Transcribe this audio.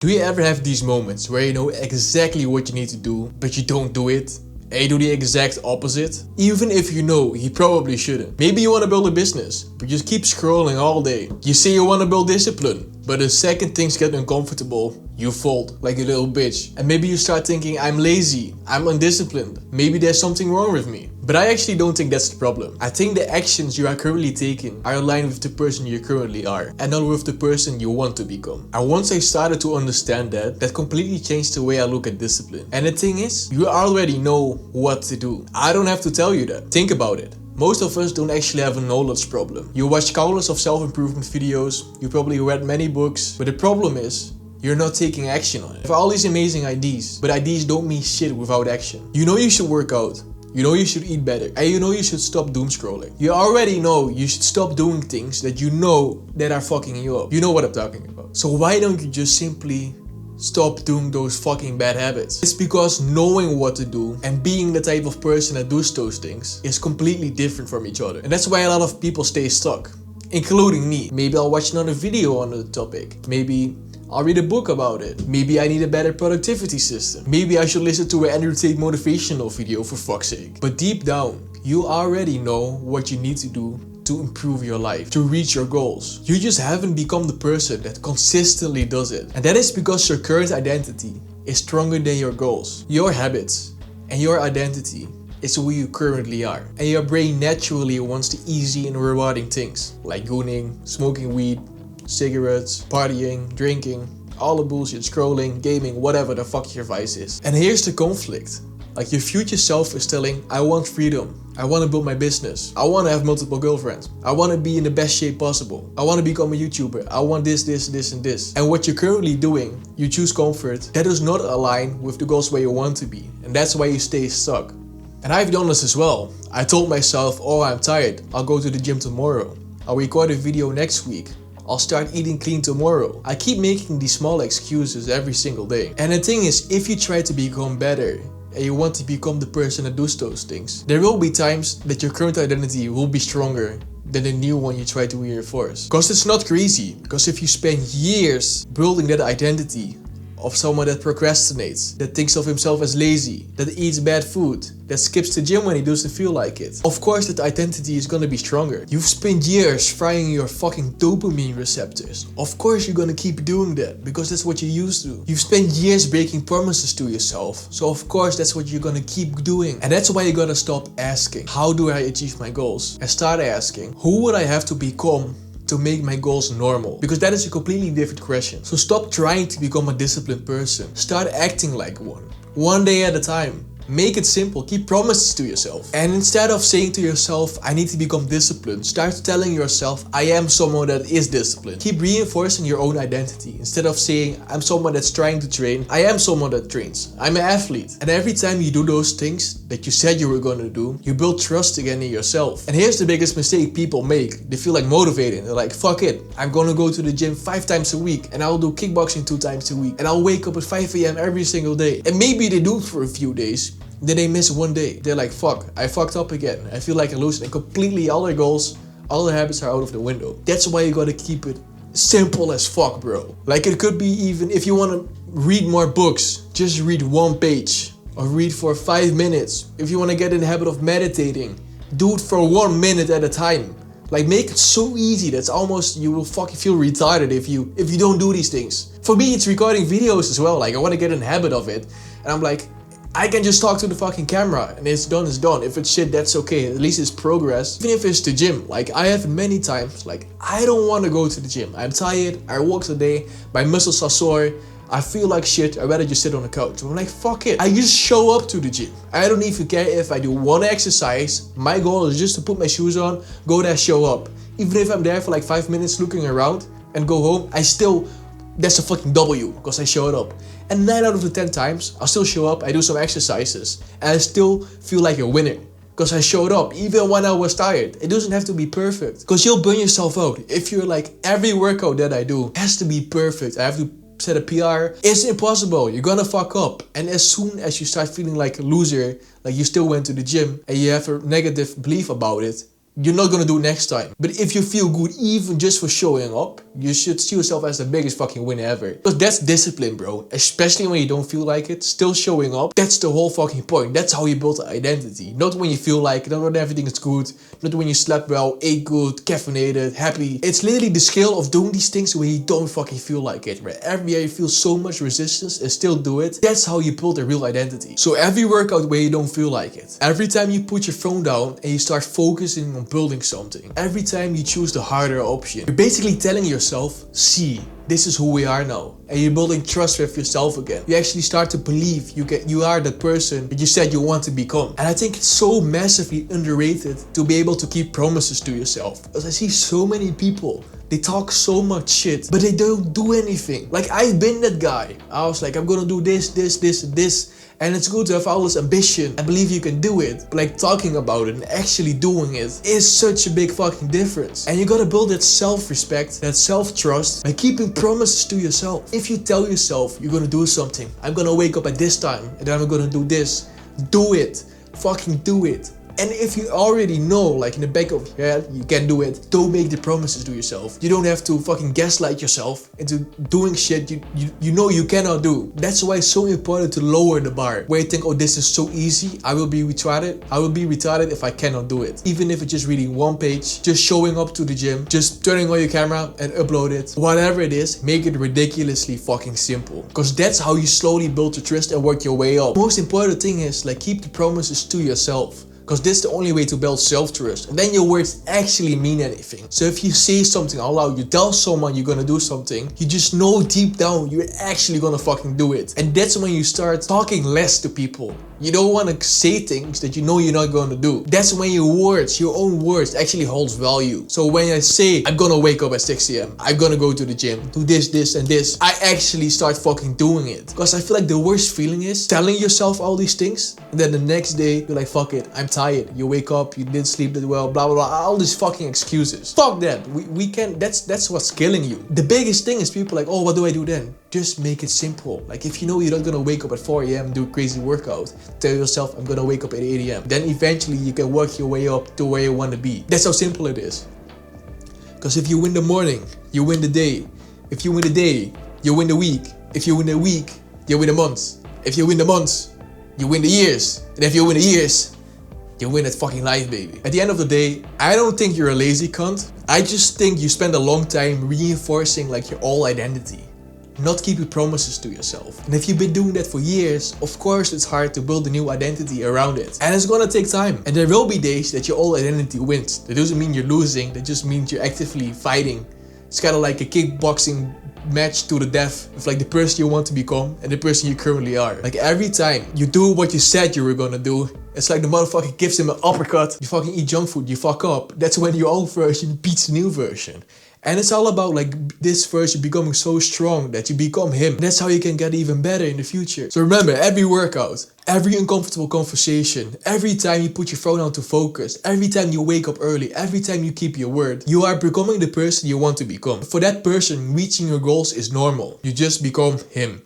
Do you ever have these moments where you know exactly what you need to do, but you don't do it? And you do the exact opposite? Even if you know you probably shouldn't. Maybe you want to build a business, but you just keep scrolling all day. You say you want to build discipline, but the second things get uncomfortable, you fold like a little bitch. And maybe you start thinking, I'm lazy, I'm undisciplined, maybe there's something wrong with me. But I actually don't think that's the problem. I think the actions you are currently taking are aligned with the person you currently are, and not with the person you want to become. And once I started to understand that completely changed the way I look at discipline. And the thing is, you already know what to do. I don't have to tell you that. Think about it. Most of us don't actually have a knowledge problem. You watch countless of self-improvement videos, you probably read many books, but the problem is, you're not taking action on it. You have all these amazing ideas, but ideas don't mean shit without action. You know you should work out, you know you should eat better, and you know you should stop doom scrolling. You already know you should stop doing things that you know that are fucking you up. You know what I'm talking about. So why don't you just simply stop doing those fucking bad habits? It's because knowing what to do and being the type of person that does those things is completely different from each other. And that's why a lot of people stay stuck, including me. Maybe I'll watch another video on the topic. Maybe I'll read a book about it. Maybe I need a better productivity system. Maybe I should listen to an Andrew Tate motivational video, for fuck's sake. But deep down, you already know what you need to do to improve your life, to reach your goals. You just haven't become the person that consistently does it. And that is because your current identity is stronger than your goals. Your habits and your identity is who you currently are. And your brain naturally wants the easy and rewarding things, like gooning, smoking weed, cigarettes, partying, drinking, all the bullshit, scrolling, gaming, whatever the fuck your vice is. And here's the conflict. Like, your future self is telling, I want freedom, I want to build my business, I want to have multiple girlfriends, I want to be in the best shape possible, I want to become a YouTuber, I want this, and this. And what you're currently doing, you choose comfort, that does not align with the goals where you want to be. And that's why you stay stuck. And I've done this as well. I told myself, oh, I'm tired, I'll go to the gym tomorrow, I'll record a video next week, I'll start eating clean tomorrow. I keep making these small excuses every single day. And the thing is, if you try to become better, and you want to become the person that does those things, there will be times that your current identity will be stronger than the new one you try to reinforce. Because it's not crazy. Because if you spend years building that identity of someone that procrastinates, that thinks of himself as lazy, that eats bad food, that skips the gym when he doesn't feel like it, of course that identity is gonna be stronger. You've spent years frying your fucking dopamine receptors. Of course you're gonna keep doing that, because that's what you used to. You've spent years breaking promises to yourself, so of course that's what you're gonna keep doing. And that's why you gotta stop asking, how do I achieve my goals? And start asking, who would I have to become to make my goals normal? Because that is a completely different question. So stop trying to become a disciplined person. Start acting like one day at a time. Make it simple. Keep promises to yourself. And instead of saying to yourself, I need to become disciplined, start telling yourself, I am someone that is disciplined. Keep reinforcing your own identity. Instead of saying, I'm someone that's trying to train, I am someone that trains. I'm an athlete. And every time you do those things that you said you were going to do, you build trust again in yourself. And here's the biggest mistake people make. They feel like motivated. They're like, fuck it. I'm going to go to the gym 5 times a week, and I'll do kickboxing 2 times a week, and I'll wake up at 5 a.m. every single day. And maybe they do it for a few days. Then they miss one day. They're like, fuck, I fucked up again. I feel like a loser. And completely all their goals, all their habits are out of the window. That's why you gotta keep it simple as fuck, bro. Like, it could be even, if you wanna read more books, just read 1 page. Or read for 5 minutes. If you wanna get in the habit of meditating, do it for 1 minute at a time. Like, make it so easy that's almost, you will fucking feel retarded if you don't do these things. For me, it's recording videos as well. Like, I wanna get in the habit of it. And I'm like, I can just talk to the fucking camera, and it's done, it's done. If it's shit, that's okay. At least it's progress. Even if it's the gym, like, I have many times, like, I don't want to go to the gym. I'm tired, I walk today, my muscles are sore, I feel like shit, I'd rather just sit on the couch. I'm like, fuck it. I just show up to the gym. I don't even care if I do 1 exercise. My goal is just to put my shoes on, go there, show up. Even if I'm there for like 5 minutes looking around and go home, that's a fucking W, because I showed up. And 9 out of the 10 times, I'll still show up, I do some exercises, and I still feel like a winner. Because I showed up, even when I was tired. It doesn't have to be perfect, because you'll burn yourself out. If you're like, every workout that I do has to be perfect, I have to set a PR, it's impossible, you're gonna fuck up. And as soon as you start feeling like a loser, like you still went to the gym, and you have a negative belief about it, you're not gonna do it next time. But if you feel good even just for showing up, you should see yourself as the biggest fucking winner ever. Because that's discipline, bro. Especially when you don't feel like it, still showing up. That's the whole fucking point. That's how you build an identity. Not when you feel like it, not when everything is good, not when you slept well, ate good, caffeinated, happy. It's literally the skill of doing these things when you don't fucking feel like it, right? Every year you feel so much resistance and still do it. That's how you build a real identity. So every workout where you don't feel like it, every time you put your phone down and you start focusing on building something, every time you choose the harder option, you're basically telling yourself, see, this is who we are now. And you're building trust with yourself again. You actually start to believe you are that person that you said you want to become. And I think it's so massively underrated to be able to keep promises to yourself. Because I see so many people, they talk so much shit, but they don't do anything. Like, I've been that guy. I was like, I'm gonna do this, this, this, and this. And it's good to have all this ambition and believe you can do it. But like, talking about it and actually doing it is such a big fucking difference. And you gotta build that self-respect, that self-trust by keeping promises to yourself. If you tell yourself you're gonna do something, I'm gonna wake up at this time and then I'm gonna do this, do it. Fucking do it. And if you already know, like in the back of your head, you can do it, don't make the promises to yourself. You don't have to fucking gaslight yourself into doing shit you know you cannot do. That's why it's so important to lower the bar. Where you think, oh, this is so easy, I will be retarded. I will be retarded if I cannot do it. Even if it's just reading one page, just showing up to the gym, just turning on your camera and upload it. Whatever it is, make it ridiculously fucking simple. Because that's how you slowly build your trust and work your way up. Most important thing is, like, keep the promises to yourself. Because this is the only way to build self-trust. And then your words actually mean anything. So if you say something out loud, you tell someone you're gonna do something, you just know deep down you're actually gonna fucking do it. And that's when you start talking less to people. You don't want to say things that you know you're not going to do. That's when your words, your own words, actually holds value. So when I say, I'm gonna wake up at 6 a.m., I'm gonna go to the gym, do this, this, and this, I actually start fucking doing it. Because I feel like the worst feeling is telling yourself all these things, and then the next day, you're like, fuck it, I'm tired. You wake up, you didn't sleep that well, blah, blah, blah, all these fucking excuses. Fuck that. We can't, that's what's killing you. The biggest thing is people like, oh, what do I do then? Just make it simple. Like, if you know you're not gonna wake up at 4 a.m. and do a crazy workout, tell yourself, I'm gonna wake up at 8 a.m. Then eventually you can work your way up to where you want to be. That's how simple it is. Because if you win the morning, you win the day. If you win the day, you win the week. If you win the week, you win the months. If you win the months, you win the years. And if you win the years, you win that fucking life, baby. At the end of the day, I don't think you're a lazy cunt. I just think you spend a long time reinforcing like your whole identity. Not keeping promises to yourself. And if you've been doing that for years, of course it's hard to build a new identity around it. And it's gonna take time. And there will be days that your old identity wins. That doesn't mean you're losing, that just means you're actively fighting. It's kind of like a kickboxing match to the death with like the person you want to become and the person you currently are. Like, every time you do what you said you were gonna do, it's like the motherfucker gives him an uppercut. You fucking eat junk food, you fuck up. That's when your old version beats the new version. And it's all about like this version becoming so strong that you become him. That's how you can get even better in the future. So remember, every workout, every uncomfortable conversation, every time you put your phone on to focus, every time you wake up early, every time you keep your word, you are becoming the person you want to become. For that person, reaching your goals is normal. You just become him.